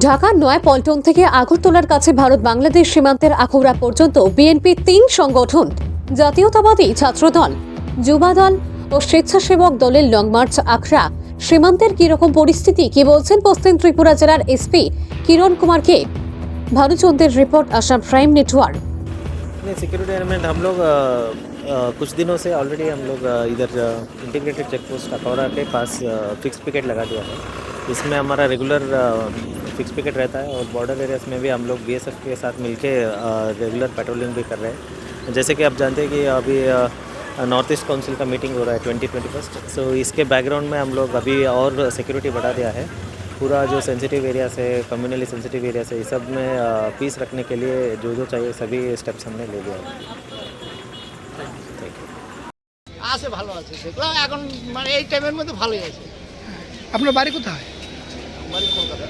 ঢাকার নয়াপল্টন থেকে আগরতলার কাছে ভারত বাংলাদেশ সীমান্তের আখাউড়া পর্যন্ত বিএনপির ৩ সংগঠন জাতীয়তাবাদী ছাত্রদল, যুবদল ও স্বেচ্ছাসেবক দলের লং মার্চ আখড়া। সীমান্তের কিরকম পরিস্থিতি, কি বলছেন পশ্চিম ত্রিপুরা জেলার এসপি কিরণ কুমার কে? ভানুচন্দ্রের রিপোর্ট, আসাম প্রাইম নেটওয়ার্ক। नहीं, सिक्योरिटी अरेंजमेंट हम लोग कुछ दिनों से ऑलरेडी हम लोग इधर इंटीग्रेटेड चेक पोस्ट अखौरा के पास फिक्स पिकेट लगा दिया है। इसमें हमारा रेगुलर फिक्स पिकेट रहता है और बॉर्डर एरियाज में भी हम लोग बीएसएफ के साथ मिलके रेगुलर पेट्रोलिंग भी कर रहे हैं। जैसे कि आप जानते हैं कि अभी नॉर्थ ईस्ट काउंसिल का मीटिंग हो रहा है 2021, सो इसके बैकग्राउंड में हम लोग अभी और सिक्योरिटी बढ़ा दिया है। पूरा जो सेंसिटिव एरियाज है, कम्युनली सेंसिटिव एरियाज है, इस सब में पीस रखने के लिए जो जो चाहिए सभी स्टेप्स हमने ले लिया है। আছে ভালো আছে, দেখলাম এখন মানে এই টাইমের মধ্যে ভালোই আছে। আপনার বাড়ি কোথায়? বাড়ি কলকাতা।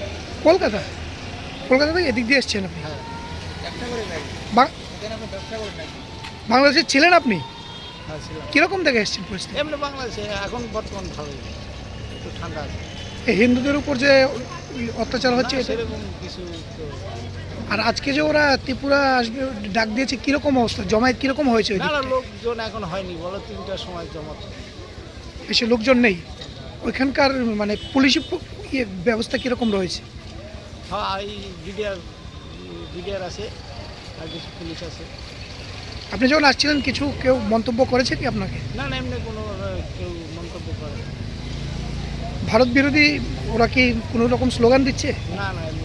কলকাতা? কলকাতা থেকে এদিক দিয়ে এসছেন আপনি? হ্যাঁ, ব্যবসা করে নাই, এখানে আমি ব্যবসা করে নাই। বাংলাদেশে ছিলেন আপনি? হ্যাঁ ছিলাম। কীরকম থেকে এসছেন পরিস্থিতি? এমনি বাংলাদেশে এখন বর্তমান ভালোই, একটু ঠান্ডা আছে। এই হিন্দুদের উপর যে অত্যাচার হচ্ছে না, এটা, সেরকম কিছু তো আর আজকে যে ওরা ত্রিপুরা আসবে ডাক দিয়েছে, কীরকম অবস্থা, জমায়েত কীরকম হয়েছে? না ওইদিকে না, লোকজন এখন হয়নি, বলো 3টার সময় জমা। বেশি লোকজন নেই ওইখানকার, মানে পুলিশি ব্যবস্থা কীরকম রয়েছে? হ্যাঁ, এই বিডিআর আছে আর কিছু পুলিশ আছে। আপনি যখন আসছিলেন কিছু কেউ মন্তব্য করেছে কি আপনাকে? না না, এমনি কোনো কেউ মন্তব্য করে না। ভারত বিরোধী ওরা কি কোনো রকম স্লোগান দিচ্ছে? না না, এমনি